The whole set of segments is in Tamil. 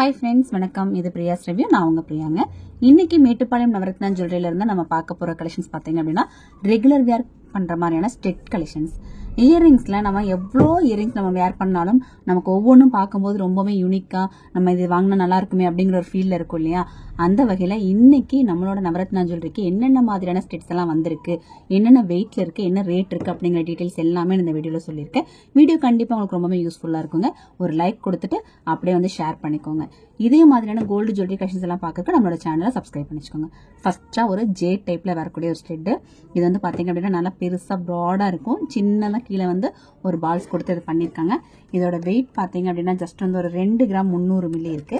ஹாய் ஃப்ரெண்ட்ஸ், வணக்கம். இது பிரியாஸ் ரிவ்யூ. நான் உங்க பிரியாங்க. இன்னைக்கு மேட்டுப்பாளையம் நவரத்னா ஜுவல்லரியில இருந்து நம்ம பார்க்க போற கலெக்ஷன்ஸ் பாத்தீங்க அப்படின்னா ரெகுலர் வேர் பண்ற மாதிரியான ஸ்டெட் கலெக்ஷன்ஸ். இயரிங்ஸ்ல நம்ம எவ்வளோ இயரிங்ஸ் நம்ம வேர் பண்ணாலும் நமக்கு ஒவ்வொன்றும் பார்க்கும்போது ரொம்பவே யூனிக்கா நம்ம இது வாங்கினா நல்லா இருக்குமே அப்படிங்கிற ஒரு ஃபீல்ல இருக்கும் இல்லையா? அந்த வகையில இன்னைக்கு நம்மளோட நவரத்னா ஜுவல்லரிக்கு என்னென்ன மாதிரியான ஸ்டெட்ஸ் எல்லாம் வந்திருக்கு, என்னென்ன வெயிட்ல இருக்கு, என்ன ரேட் இருக்கு அப்படிங்கிற டீடைல்ஸ் எல்லாமே இந்த வீடியோல சொல்லியிருக்கேன். வீடியோ கண்டிப்பா உங்களுக்கு ரொம்பவே யூஸ்ஃபுல்லா இருக்குங்க. ஒரு லைக் கொடுத்துட்டு அப்படியே வந்து ஷேர் பண்ணிக்கோங்க. இதே மாதிரியான கோல்டு ஜுவல்லரி கலெக்ஷன்ஸ் எல்லாம் பார்க்க நம்மளோட சேனலை சப்ஸ்கிரைப் பண்ணிக்கோங்க. ஃபர்ஸ்டா ஒரு ஜே டைப்ல வரக்கூடிய ஒரு ஸ்டெட். இது வந்து பாத்தீங்க அப்படின்னா நல்லா பெருசா ப்ராடா இருக்கும். சின்னதா கீழே வந்து ஒரு பால்ஸ் கொடுத்து இது பண்ணிருக்காங்க. இதோட வெயிட் பாத்தீங்க அப்படின்னா ஜஸ்ட் வந்து ஒரு 2 கிராம் 300 மில்லி இருக்கு.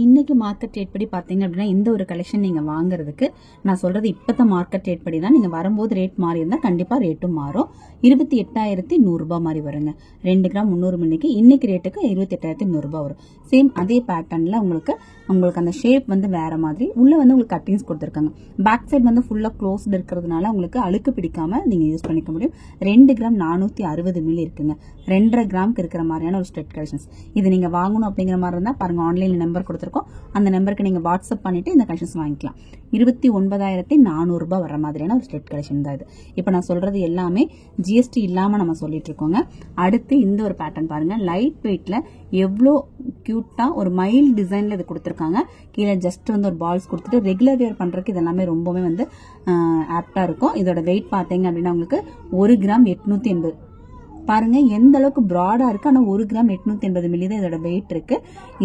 இன்னைக்கு மார்க்கெட் ரேட் படி பாத்தீங்க அப்படின்னா இந்த ஒரு கலெக்ஷன் நீங்க வாங்குறதுக்கு நான் சொல்றது இப்பத்த மார்க்கெட் ரேட் படி தான். நீங்க வரும்போது ரேட் மாறி இருந்தா கண்டிப்பா ரேட்டும் மாறும். 28,100 ரூபாய் மாதிரி வருங்க. 2 கிராம் 300 மில்லிக்கு இன்னைக்கு ரேட்டுக்கு 28,100 ரூபாய் வரும். சேம் அதே பேட்டர்ன்ல உங்களுக்கு அந்த ஷேப் வந்து வேற மாதிரி உள்ள வந்து உங்களுக்கு கட்டிங்ஸ் கொடுத்துருக்காங்க. பேக் சைட் வந்து ஃபுல்லா க்ளோஸ்ட் இருக்கிறதுனால உங்களுக்கு அழுக்கு பிடிக்காம நீங்க யூஸ் பண்ணிக்க முடியும். 2 கிராம் 460 மில்லி இருக்குங்க. 2.5 கிராமுக்கு இருக்கிற மாதிரியான ஒரு ஸ்டெட் கலெக்ஷன்ஸ். இது நீங்க வாங்கணும் அப்படிங்கிற மாதிரி இருந்தா பாருங்க, ஆன்லைன்ல நம்பர் கொடுத்துருக்கோம். அந்த நம்பருக்கு நீங்க வாட்ஸ்அப் பண்ணிட்டு இந்த கலெக்ஷன்ஸ் வாங்கிக்கலாம். 29,400 ரூபாய் வர மாதிரியான ஒரு ஸ்டெட் கலெக்ஷன் தான் இது. இப்ப நான் சொல்றது எல்லாமே ஜிஎஸ்டி இல்லாம நம்ம சொல்லிட்டு இருக்கோங்க. அடுத்து இந்த ஒரு பேட்டர்ன் பாருங்க. லைட் வெயிட்ல எவ்வளோ கியூட்டா ஒரு மைல்ட் டிசைன்ல இது கொடுத்துருக்காங்க. கீழே ஜஸ்ட் வந்து ஒரு பால்ஸ் கொடுத்துட்டு ரெகுலர் வேர் பண்றதுக்கு இதெல்லாமே ரொம்பவே வந்து ஆப்டா இருக்கும். இதோட வெயிட் பாத்தீங்க அப்படின்னா உங்களுக்கு 1 கிராம் 880 பாருங்க எந்த அளவுக்கு ப்ராடா இருக்கு. ஆனா 1 கிராம் 880 மில்லி தான் இதோட வெயிட் இருக்கு.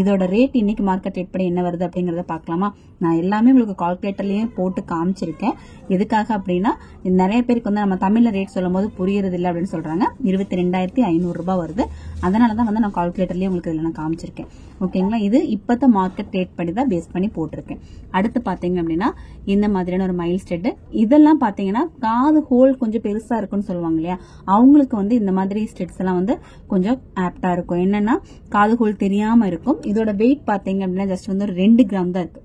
இதோட ரேட் இன்னைக்கு மார்க்கெட் ரேட் படி என்ன வருது அப்படிங்கறத பாக்கலாமா? நான் எல்லாமே உங்களுக்கு கால்குலேட்டர்லயே போட்டு காமிச்சிருக்கேன். எதுக்காக அப்படின்னா நிறைய பேருக்கு வந்து நம்ம தமிழ்ல ரேட் சொல்லும் போது புரியறது இல்லை அப்படின்னு சொல்றாங்க. 22,500 ரூபாய் வருது. அதனாலதான் வந்து நான் கால்குலேட்டர்லயே உங்களுக்கு இதுல நான் காமிச்சிருக்கேன். ஓகேங்களா? இது இப்பத்த மார்க்கெட் ரேட் படி தான் பேஸ் பண்ணி போட்டிருக்கேன். அடுத்து பாத்தீங்க அப்படின்னா இந்த மாதிரியான ஒரு மைல் ஸ்டெட். இதெல்லாம் பாத்தீங்கன்னா காது ஹோல் கொஞ்சம் பெருசா இருக்குன்னு சொல்லுவாங்க இல்லையா? அவங்களுக்கு வந்து இந்த மாதிரி ஸ்டெட்ஸ் எல்லாம் வந்து கொஞ்சம் ஆப்டா இருக்கும். என்னன்னா காது ஹோல் தெரியாம இருக்கும். இதோட வெயிட் பாத்தீங்க அப்படின்னா ஜஸ்ட் வந்து ஒரு 2 கிராம் தான் இருக்கு.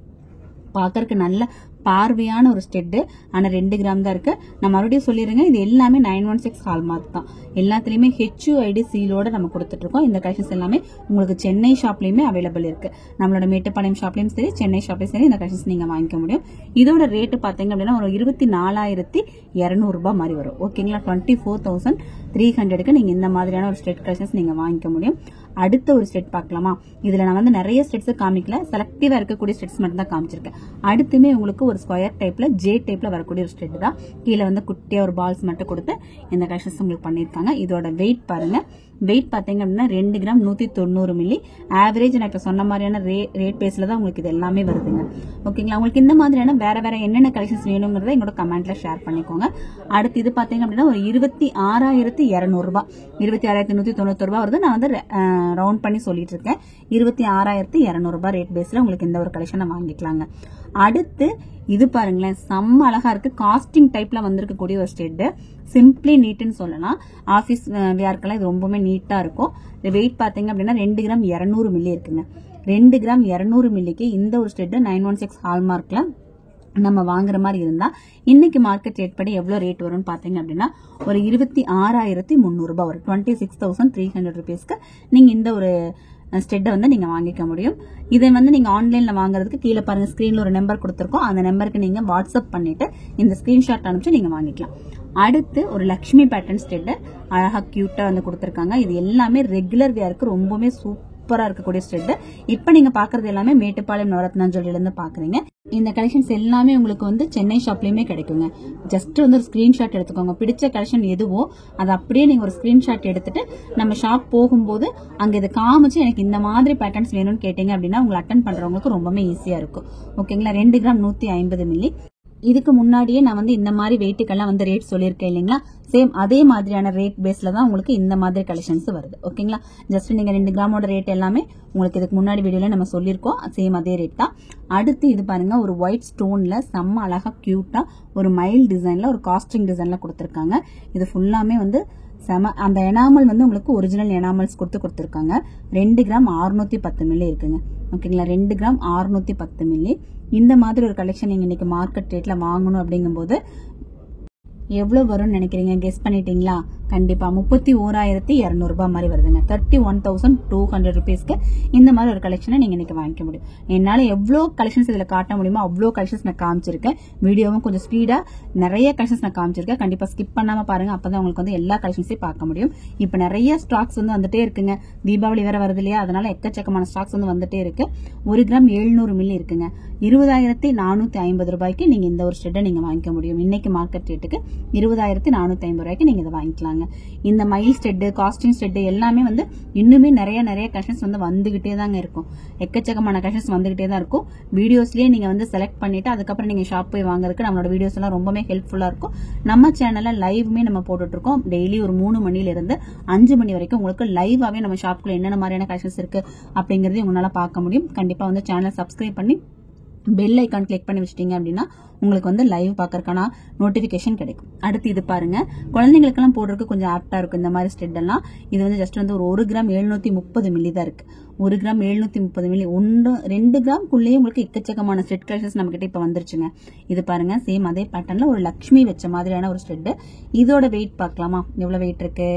பாக்கறதுக்கு நல்ல பார்வையான ஒரு ஸ்டெட். ஆனா 2 கிராம் தான் இருக்கு. நான் மறுபடியும் சொல்லிருங்க, இது எல்லாமே 916 ஹால்மார்க் தான். எல்லாத்துலயுமே HUID சீலோட நம்ம கொடுத்துட்டு இருக்கோம். இந்த கலெக்ஷன்ஸ் எல்லாமே உங்களுக்கு சென்னை ஷாப்லயுமே அவைலபிள் இருக்கு. நம்மளோட மேட்டுப்பாளையம் ஷாப்லயும் சரி, சென்னை ஷாப்லயும் சரி இந்த கலெக்ஷன்ஸ் நீங்க வாங்கிக்க முடியும். இதோட ரேட்டு பாத்தீங்க அப்படின்னா ஒரு 24,200 ரூபாய் மாதிரி வரும். ஓகேங்களா? 24,300க்கு நீங்க இந்த மாதிரியான ஒரு ஸ்டெட் கலெக்ஷன்ஸ் நீங்க வாங்கிக்க முடியும். அடுத்த ஒரு ஸ்டெட் பார்க்கலாமா? இதுல நான் வந்து நிறைய ஸ்டெட்ஸ் காமிக்கல, செலக்டிவா இருக்கக்கூடிய ஸ்டெட்ஸ் மட்டும் தான் காமிச்சிருக்கேன். அடுத்துமே உங்களுக்கு ஒரு ஸ்கொயர் டைப்ல ஜே டைப்ல வரக்கூடிய ஒரு ஸ்டெட் தான். கீழே வந்து குட்டியா ஒரு பால்ஸ் மட்டும் கொடுத்து இந்த கலெக்ஷன்ஸ் உங்களுக்கு பண்ணிருக்காங்க. இதோட வெயிட் பாருங்க. வெயிட் பாத்தீங்க அப்படின்னா 2 கிராம் 190 மில்லி. ஆவரேஜ் நான் இப்ப சொன்ன மாதிரியான ரேட் பேஸ்ல தான் உங்களுக்கு இது எல்லாமே வருதுங்க. ஓகேங்களா? உங்களுக்கு இந்த மாதிரியான வேற வேற என்னென்ன கலெக்ஷன்ஸ் வேணுங்கிறத எங்களோட கமெண்ட்ல ஷேர் பண்ணிக்கோங்க. அடுத்து இது பாத்தீங்க அப்படின்னா ஒரு 26,200 ரூபாய், 26,190 ரூபாய் வருது. நான் வந்து ரவுண்ட் பண்ணி சொல்லிட்டு இருக்கேன். 26,200 ரூபாய் ரேட் பேஸ்ல உங்களுக்கு இந்த ஒரு கலெக்ஷனை வாங்கிக்கலாங்க. அடுத்து இது பாருங்களேன், செம்ம அழகா இருக்கு. காஸ்டிங் டைப்ல வந்திருக்கக்கூடிய ஒரு ஸ்டெட். சிம்பிளி நீட்னு சொல்லலாம். ஆபீஸ் வியர்க்கெல்லாம் இது ரொம்பவே நீட்டா இருக்கும். வெயிட் பாத்தீங்க அப்படின்னா 2 கிராம் 200 மில்லி இருக்குங்க. 2 கிராம் 200 மில்லிக்கு இந்த ஒரு ஸ்டெட் 916 ஹால்மார்க்ல நம்ம வாங்குற மாதிரி இருந்தா இன்னைக்கு மார்க்கெட் ரேட் படி எவ்வளவு ரேட் வரும்னு பாத்தீங்க அப்படின்னா ஒரு 26,300 ரூபாய் வரும். 26,300 ருபீஸ்க்கு நீங்க இந்த ஒரு ஸ்டெட்டை வந்து நீங்க வாங்கிக்க முடியும். இதை வந்து நீங்க ஆன்லைன்ல வாங்குறதுக்கு கீழே பாருங்க ஸ்கிரீன்ல ஒரு நம்பர் கொடுத்துருக்கோம். அந்த நம்பருக்கு நீங்க வாட்ஸ்அப் பண்ணிட்டு இந்த ஸ்கிரீன்ஷாட் அனுப்பிச்சு நீங்க வாங்கிக்கலாம். அடுத்து ஒரு லக்ஷ்மி பேட்டர்ன் ஸ்டெட் அழகா கியூட்டா வந்து கொடுத்துருக்காங்க. இது எல்லாமே ரெகுலர் வேருக்கு ரொம்பவே சூப்பரா இருக்கக்கூடிய ஸ்டெட். இப்ப நீங்க பாக்குறது எல்லாமே மேட்டுப்பாளையம் நவரத்னா ஜுவல்லரில இருந்து பாக்குறீங்க. இந்த கலெக்ஷன்ஸ் எல்லாமே உங்களுக்கு வந்து சென்னை ஷாப்லயுமே கிடைக்குங்க. ஜஸ்ட் வந்து ஒரு ஸ்கிரீன்ஷாட் எடுத்துக்கோங்க. பிடிச்ச கலெக்ஷன் எதுவோ அதை அப்படியே நீங்க ஒரு ஸ்கிரீன்ஷாட் எடுத்துட்டு நம்ம ஷாப் போகும்போது அங்க இதை காமிச்சு எனக்கு இந்த மாதிரி பேட்டர்ன்ஸ் வேணும்னு கேட்டீங்க அப்படின்னா உங்களை அட்டன் பண்றவங்களுக்கு ரொம்பவே ஈஸியா இருக்கும். ஓகேங்களா? 2 கிராம் 150 மில்லி. இதுக்கு முன்னாடியே நான் வந்து இந்த மாதிரி வெயிட்டுக்கெல்லாம் வந்து ரேட் சொல்லியிருக்கேன் இல்லைங்களா? சேம் அதே மாதிரியான ரேட் பேஸ்ல தான் உங்களுக்கு இந்த மாதிரி கலெக்ஷன்ஸ் வருது. ஓகேங்களா? ஜஸ்ட் நீங்க 2 கிராமோட ரேட் எல்லாமே உங்களுக்கு இதுக்கு முன்னாடி வீடியோல நம்ம சொல்லியிருக்கோம். சேம் அதே ரேட் தான். அடுத்து இது பாருங்க, ஒரு ஒயிட் ஸ்டோன்ல செம்ம அழகா கியூட்டா ஒரு மைல் டிசைன்ல ஒரு காஸ்டிங் டிசைன்ல கொடுத்திருக்காங்க. இது ஃபுல்லாமே வந்து அந்த எனாமல் வந்து உங்களுக்கு ஒரிஜினல் எனாமல்ஸ் கொடுத்திருக்காங்க. 2 கிராம் 610 மில்லி இருக்குங்க. ஓகேங்களா? 2 கிராம் 610 மில்லி. இந்த மாதிரி ஒரு கலெக்ஷன் நீங்க இன்னைக்கு மார்க்கெட் ரேட்ல வாங்கணும் அப்படிங்கும்போது எவ்வளவு வரும்னு நினைக்கிறீங்க? கெஸ் பண்ணிட்டீங்களா? கண்டிப்பா 31,200 ரூபாய் மாதிரி வருதுங்க. 31,200 rupeesக்கு இந்த மாதிரி ஒரு கலெக்ஷனை நீங்க இன்னைக்கு வாங்கிக்க முடியும். என்னால எவ்வளவு கலெக்ஷன்ஸ் இதுல காட்ட முடியுமோ அவ்வளவு கலெக்ஷன்ஸ் நான் காமிச்சிருக்கேன். வீடியோவும் கொஞ்சம் ஸ்பீடா நிறைய கலெக்ஷன்ஸ் நான் காமிச்சிருக்கேன். கண்டிப்பா ஸ்கிப் பண்ணாம பாருங்க, அப்பதான் உங்களுக்கு வந்து எல்லா கலெக்ஷன்ஸையும் பார்க்க முடியும். இப்ப நிறைய ஸ்டாக்ஸ் வந்து வந்துட்டே இருக்குங்க. தீபாவளி வேற வருது இல்லையா, அதனால எக்கச்சக்கமான ஸ்டாக்ஸ் வந்து வந்துட்டே இருக்கு. 1 கிராம் 700 மில்லி இருக்குங்க. 20,450 ரூபாய்க்கு நீங்க இந்த ஒரு ஸ்டெட்டை நீங்க வாங்கிக்க முடியும். இன்னைக்கு மார்க்கெட் ரேட்டுக்கு 20,450 ரூபாய்க்கு நீங்க இதை வாங்கிக்கலாங்க. இந்த மைல் ஸ்டெட், காஸ்டிங் ஸ்டெட் எல்லாமே வந்து இன்னுமே நிறைய கலெக்ஷன்ஸ் வந்து வந்துகிட்டே தாங்க இருக்கும். எக்கச்சக்கமான கலெக்ஷன்ஸ் வந்துகிட்டே தான் இருக்கும். வீடியோஸ்லயே நீங்க வந்து செலக்ட் பண்ணிட்டு அதுக்கப்புறம் நீங்க ஷாப் போய் வாங்குறதுக்கு நம்மளோட வீடியோஸ் எல்லாம் ரொம்பவே ஹெல்ப்ஃபுல்லா இருக்கும். நம்ம சேனல்ல லைவ்மே நம்ம போட்டுட்டு இருக்கோம். டெய்லி ஒரு 3 மணில இருந்து 5 மணி வரைக்கும் உங்களுக்கு லைவாவே நம்ம ஷாப்ல என்னென்ன மாதிரியான கலெக்ஷன்ஸ் இருக்கு அப்படிங்கறதையும் உங்களால பார்க்க முடியும். கண்டிப்பா வந்து சேனல் சப்ஸ்கிரைப் பண்ணி பெல் ஐக்கான் கிளிக் பண்ணி வச்சிட்டீங்க அப்படின்னா உங்களுக்கு வந்து லைவ் பாக்கறதுக்கான நோட்டிபிகேஷன் கிடைக்கும். அடுத்து இது பாருங்க, குழந்தைங்களுக்கு எல்லாம் போடுறதுக்கு கொஞ்சம் ஆப்டா இருக்கும் இந்த மாதிரி ஸ்டெட் எல்லாம். இது வந்து ஜஸ்ட் வந்து ஒரு 1 கிராம் 730 மில்லி தான் இருக்கு. 1 கிராம் 730 மில்லி 2 கிராம்குள்ளேயே உங்களுக்கு எக்கச்சக்கமான ஸ்டெட் கலெக்ஷன்ஸ் நம்ம கிட்ட இப்ப வந்துருச்சுங்க. இது பாருங்க, சேம் அதே பேட்டர்ன்ல ஒரு லட்சுமி வச்ச மாதிரியான ஒரு ஸ்டெட். இதோட வெயிட் பார்க்கலாமா, எவ்வளவு வெயிட் இருக்கு?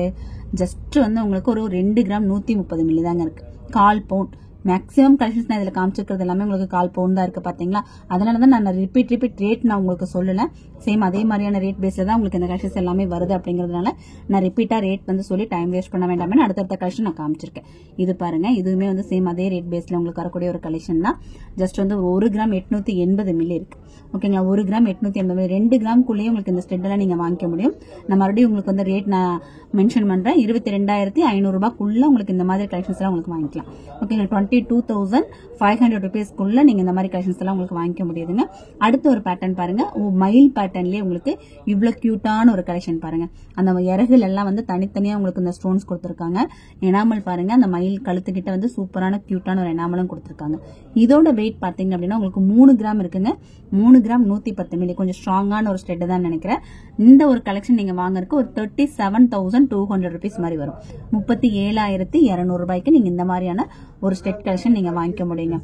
ஜஸ்ட் வந்து உங்களுக்கு ஒரு 2 கிராம் 130 மில்லி தாங்க இருக்கு. 1/4 பவுண்ட். மேக்ஸிமம் கலெக்ஷன்ஸ் நான் இதுல காமிச்சிருக்கிறது எல்லாமே உங்களுக்கு 1/4 பவுண்ட் தான் இருக்கு. பாத்தீங்களா, அதனாலதான் நான் ரிப்பீட் ரேட் நான் உங்களுக்கு சொல்லல. சேம் அதே மாதிரியான ரேட் பேஸ்ல தான் உங்களுக்கு இந்த கலெக்ஷன்ஸ் எல்லாமே வருது. அப்படிங்கறதுனால நான் ரிப்பீட்டா ரேட் வந்து சொல்லி டைம் வேஸ்ட் பண்ண வேண்டாம்னு அடுத்தடுத்த கலெக்ஷன் நான் காமிச்சிருக்கேன். இது பாருங்க, இதுவுமே வந்து சேம் அதே ரேட் பேஸ்ல உங்களுக்கு வரக்கூடிய ஒரு கலெக்ஷன் தான். ஜஸ்ட் வந்து 1 கிராம் 880 மில்லி இருக்கு. ஓகேங்களா, 1 கிராம் 880 மில்லி. 2 கிராம்குள்ளேயே உங்களுக்கு இந்த ஸ்டெட் எல்லாம் நீங்க வாங்கிக்க முடியும். நான் மறுபடியும் உங்களுக்கு வந்து ரேட் நான் மென்ஷன் பண்றேன். 22,500 ரூபாய்க்குள்ள உங்களுக்கு இந்த மாதிரி கலெக்ஷன்ஸ் எல்லாம் உங்களுக்கு வாங்கிக்கலாம். ஓகேங்களா, 22,500 rupeesக்குள்ள நீங்க இந்த மாதிரி கலெக்ஷன்ஸ் எல்லாம் உங்களுக்கு வாங்கிக்க முடியுதுங்க. அடுத்த ஒரு பேட்டர்ன் பாருங்க, மயில் பேட்டர்ன்லயே உங்களுக்கு இவ்வளவு கியூட்டான ஒரு கலெக்ஷன் பாருங்க. அந்த இறகுல எல்லாம் வந்து தனித்தனியா உங்களுக்கு இந்த ஸ்டோன்ஸ் கொடுத்திருக்காங்க. எனாமல் பாருங்க, அந்த மயில் கழுத்துக்கிட்ட வந்து சூப்பரான கியூட்டான ஒரு எனாமலும் கொடுத்திருக்காங்க. இதோட வெயிட் பாத்தீங்க அப்படின்னா உங்களுக்கு 3 கிராம் இருக்குங்க. 3 கிராம் 110 மில்லி. கொஞ்சம் ஸ்ட்ராங்கான ஒரு ஸ்டெட் தான் நினைக்கிறேன். இந்த ஒரு கலெக்ஷன் நீங்க வாங்குறதுக்கு ஒரு 37,200 rupees மாதிரி வரும். 37,200 ரூபாய்க்கு நீங்க இந்த மாதிரியான ஒரு ஸ்டெட் கலெக்ஷன் நீங்க வாங்கிக்க முடியுங்க.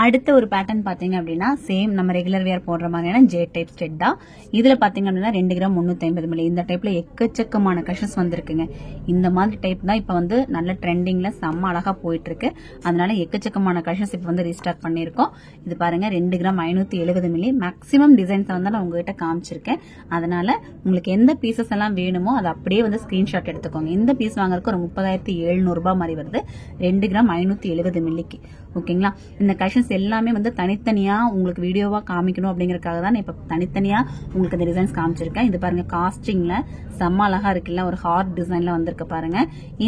அடுத்த ஒரு பேட்டர்ன் பாத்தீங்க அப்படின்னா சேம் நம்ம ரெகுலர் வேர் போடுற மாதிரியான ஜே டைப் ஸ்டெட் தான். இதுல பாத்தீங்க அப்படின்னா 2 கிராம் 350 மில்லி. இந்த டைப்ல எக்கச்சக்கமான கலெக்ஷன்ஸ் வந்திருக்குங்க. இந்த மாதிரி டைப் தான் இப்ப வந்து நல்ல ட்ரெண்டிங்ல செம்ம அழகா போயிட்டு இருக்கு. அதனால எக்கச்சக்கமான கலெக்ஷன்ஸ் இப்ப வந்து ரீஸ்டார்ட் பண்ணிருக்கோம். இது பாருங்க, 2 கிராம் 570 மில்லி. மேக்ஸிமம் டிசைன்ஸ் வந்து நான் உங்ககிட்ட காமிச்சிருக்கேன். அதனால உங்களுக்கு எந்த பீசஸ் எல்லாம் வேணுமோ அதை அப்படியே வந்து ஸ்கிரீன்ஷாட் எடுத்துக்கோங்க. இந்த பீஸ் வாங்குறதுக்கு ஒரு 30,700 ரூபாய் மாதிரி வருது. 2 கிராம் 570 மில்லிக்கு. ஓகேங்களா, இந்த கலெக்ஷன்ஸ் எல்லாமே வந்து தனித்தனியா உங்களுக்கு வீடியோவா காமிக்கணும் அப்படிங்கறதுக்காக தான் இப்ப தனித்தனியா உங்களுக்கு இந்த டிசைன்ஸ் காமிச்சிருக்கேன். இது பாருங்க, காஸ்டிங்ல செம்ம அழகா இருக்குல்ல, ஒரு ஹார்ட் டிசைன்ல வந்திருக்கு பாருங்க.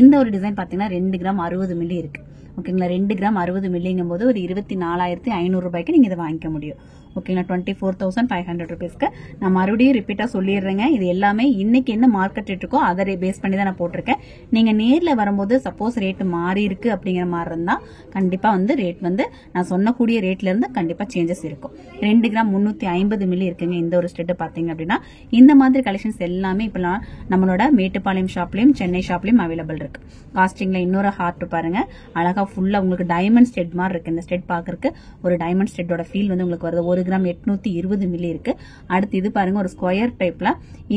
இந்த ஒரு டிசைன் பாத்தீங்கன்னா 2 கிராம் 60 மில்லி இருக்கு. ஓகேங்களா, 2 கிராம் 60 மில்லிங்கும் போது ஒரு 24,500 ரூபாய்க்கு நீங்க இதை வாங்கிக்க முடியும். ஓகேங்களா, 24,500 rupeesக்கு. நான் மறுபடியும் ரிப்பீட்டா சொல்லிடுறேங்க, இது எல்லாமே இன்னைக்கு என்ன மார்க்கெட் ரேட் இருக்கோ அதை பேஸ் பண்ணி தான் நான் போட்டிருக்கேன். நீங்க நேர்ல வரும்போது சப்போஸ் ரேட் மாறி இருக்கு அப்படிங்கிற மாதிரி இருந்தா கண்டிப்பா வந்து ரேட் வந்து நான் சொன்னக்கூடிய ரேட்ல இருந்து கண்டிப்பா சேஞ்சஸ் இருக்கும். 2 கிராம் 350 மில்லி இருக்குங்க. இந்த ஒரு ஸ்டெட் பாத்தீங்க அப்படின்னா இந்த மாதிரி கலெக்ஷன்ஸ் எல்லாமே இப்ப நம்மளோட மேட்டுப்பாளையம் ஷாப்லயும் சென்னை ஷாப்லயும் அவைலபிள் இருக்கு. காஸ்டிங்ல இன்னொரு ஹார்ட் பாருங்க, அழகா ஃபுல்லா உங்களுக்கு டைமண்ட் ஸ்டெட் மாதிரி இருக்கு. இந்த ஸ்டெட் பாக்குறதுக்கு ஒரு டைமண்ட் ஸ்டெட்டோட ஃபீல் வந்து உங்களுக்கு வருது. 1 கிராம் 820 மில்லி இருக்கு. அடுத்து இது பாருங்க, ஒரு ஸ்கொயர் டைப்ல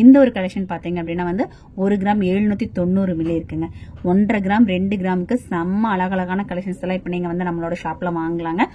இந்த ஒரு கலெக்ஷன் பாத்தீங்க அப்படின்னா வந்து 1 கிராம் 790 மில்லி இருக்குங்க. 1.5 கிராம் 2 கிராமுக்கு செம்ம அழகழகான கலெக்ஷன்ஸ் எல்லாம் இப்ப நீங்க வந்து நம்மளோட ஷாப்ல வாங்கலாங்க.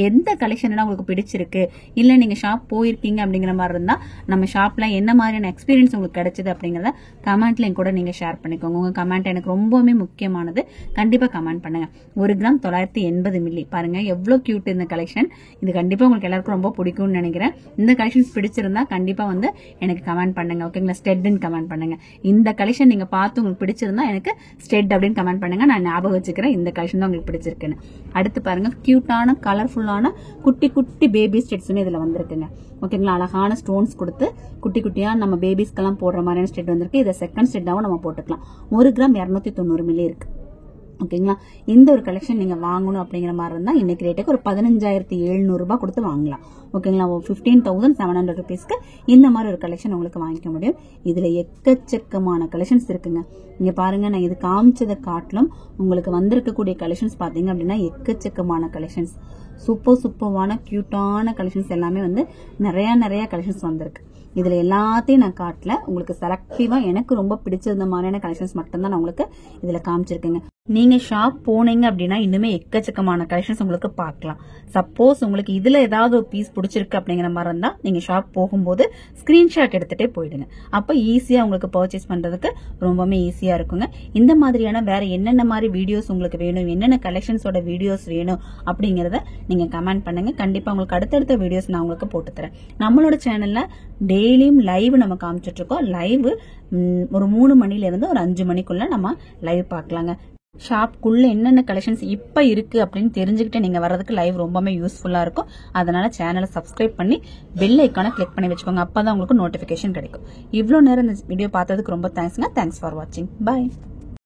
எந்த கலெக்ஷன் உங்களுக்கு பிடிச்சிருக்கு, இல்ல நீங்க ஷாப் போயிருக்கீங்க அப்படிங்கிற மாதிரி இருந்தா நம்ம ஷாப்ல என்ன மாதிரியான எக்ஸ்பீரியன்ஸ் உங்களுக்கு கிடைச்சது அப்படிங்கறத கமெண்ட்ல கூட நீங்க ஷேர் பண்ணிக்கோங்க. உங்க கமெண்ட் எனக்கு ரொம்பவுமே முக்கியமானது. கண்டிப்பா கமெண்ட் பண்ணுங்க. 1 கிராம் 980 மில்லி பாருங்க, எவ்வளவு கியூட் இந்த கலெக்ஷன். இது கண்டிப்பா உங்களுக்கு எல்லாருக்கும் ரொம்ப பிடிக்கும்னு நினைக்கிறேன். இந்த கலெக்ஷன்ஸ் பிடிச்சிருந்தா கண்டிப்பா வந்து எனக்கு கமெண்ட் பண்ணுங்க. ஓகேங்களா, ஸ்டெட்னு கமெண்ட் பண்ணுங்க. இந்த கலெக்ஷன் நீங்க பார்த்து உங்களுக்கு பிடிச்சிருந்தா எனக்கு ஸ்டெட் அப்படின்னு கமெண்ட் பண்ணுங்க. நான் ஞாபகம் வச்சுக்கிறேன் இந்த கலெக்ஷன் தான் உங்களுக்கு பிடிச்சிருக்குன்னு. அடுத்து பாருங்க, கியூட்டான கலர்ஃபுல்லான குட்டி குட்டி பேபி ஸ்டெட்ஸுமே இதுல வந்திருக்குங்க. ஓகேங்களா, அழகான ஸ்டோன்ஸ் கொடுத்து குட்டி குட்டியா நம்ம பேபிஸ்க்கெல்லாம் போடுற மாதிரியான ஸ்டெட் வந்திருக்கு. இதை செகண்ட் ஸ்டெட்டாவும் நம்ம போட்டுக்கலாம். 1 கிராம் 290 மில்லி இருக்கு. ஓகேங்களா, இந்த ஒரு கலெக்ஷன் நீங்க வாங்கணும் அப்படிங்கிற மாதிரி இருந்தா இன்னைக்கு ரேட்டுக்கு ஒரு 15,700 ரூபாய் கொடுத்து வாங்கலாம். ஓகேங்களா, 15,700 rupeesக்கு இந்த மாதிரி ஒரு கலெக்ஷன் உங்களுக்கு வாங்கிக்க முடியும். இதுல எக்கச்சக்கமான கலெக்ஷன்ஸ் இருக்குங்க. நீங்க பாருங்க, நான் இது காமிச்சதை காட்டிலும் உங்களுக்கு வந்திருக்கக்கூடிய கலெக்ஷன்ஸ் பாத்தீங்க அப்படின்னா எக்கச்சக்கமான கலெக்ஷன்ஸ், சூப்பர்வான கியூட்டான கலெக்ஷன்ஸ் எல்லாமே வந்து நிறைய கலெக்ஷன்ஸ் வந்திருக்கு. இதுல எல்லாத்தையும் நான் காட்டல, உங்களுக்கு செலக்டிவா எனக்கு ரொம்ப பிடிச்சிருந்த மாதிரியான கலெக்ஷன்ஸ் மட்டும்தான் நான் உங்களுக்கு இதுல காமிச்சிருக்கேங்க. நீங்க ஷாப் போனீங்க அப்படின்னா இன்னுமே எக்கச்சக்கமான கலெக்ஷன்ஸ் உங்களுக்கு பார்க்கலாம். சப்போஸ் உங்களுக்கு இதுல ஏதாவது ஒரு பீஸ் பிடிச்சிருக்கு அப்படிங்கிற மாதிரி இருந்தா நீங்க ஷாப் போகும்போது ஸ்கிரீன்ஷாட் எடுத்துட்டே போயிடுங்க. அப்ப ஈஸியா உங்களுக்கு பர்ச்சேஸ் பண்றதுக்கு ரொம்பவே ஈஸியா இருக்குங்க. இந்த மாதிரியான வேற என்னென்ன மாதிரி வீடியோஸ் உங்களுக்கு வேணும், என்னென்ன கலெக்ஷன்ஸோட வீடியோஸ் வேணும் அப்படிங்கறத நீங்க கமெண்ட் பண்ணுங்க. கண்டிப்பா உங்களுக்கு அடுத்தடுத்த வீடியோஸ் நான் உங்களுக்கு போட்டு தரேன். நம்மளோட சேனல்ல டெய்லியும் லைவ் நம்ம காமிச்சிட்டு இருக்கோம். லைவ் ஒரு 3 மணில இருந்து ஒரு 5 மணிக்குள்ள நம்ம லைவ் பார்க்கலாங்க. ஷாப்க்குள்ள என்னென்ன கலெக்ஷன்ஸ் இப்ப இருக்கு அப்படின்னு தெரிஞ்சுக்கிட்டு நீங்க வர்றதுக்கு லைவ் ரொம்பவே யூஸ்ஃபுல்லா இருக்கும். அதனால சேனலை சப்ஸ்கிரைப் பண்ணி பெல் ஐக்கானை கிளிக் பண்ணி வச்சுக்கோங்க. அப்பதான் உங்களுக்கு நோட்டிபிகேஷன் கிடைக்கும். இவ்வளவு நேரம் இந்த வீடியோ பார்த்ததுக்கு ரொம்ப தேங்க்ஸ்ங்க. தேங்க்ஸ் ஃபார் வாட்சிங். பாய்.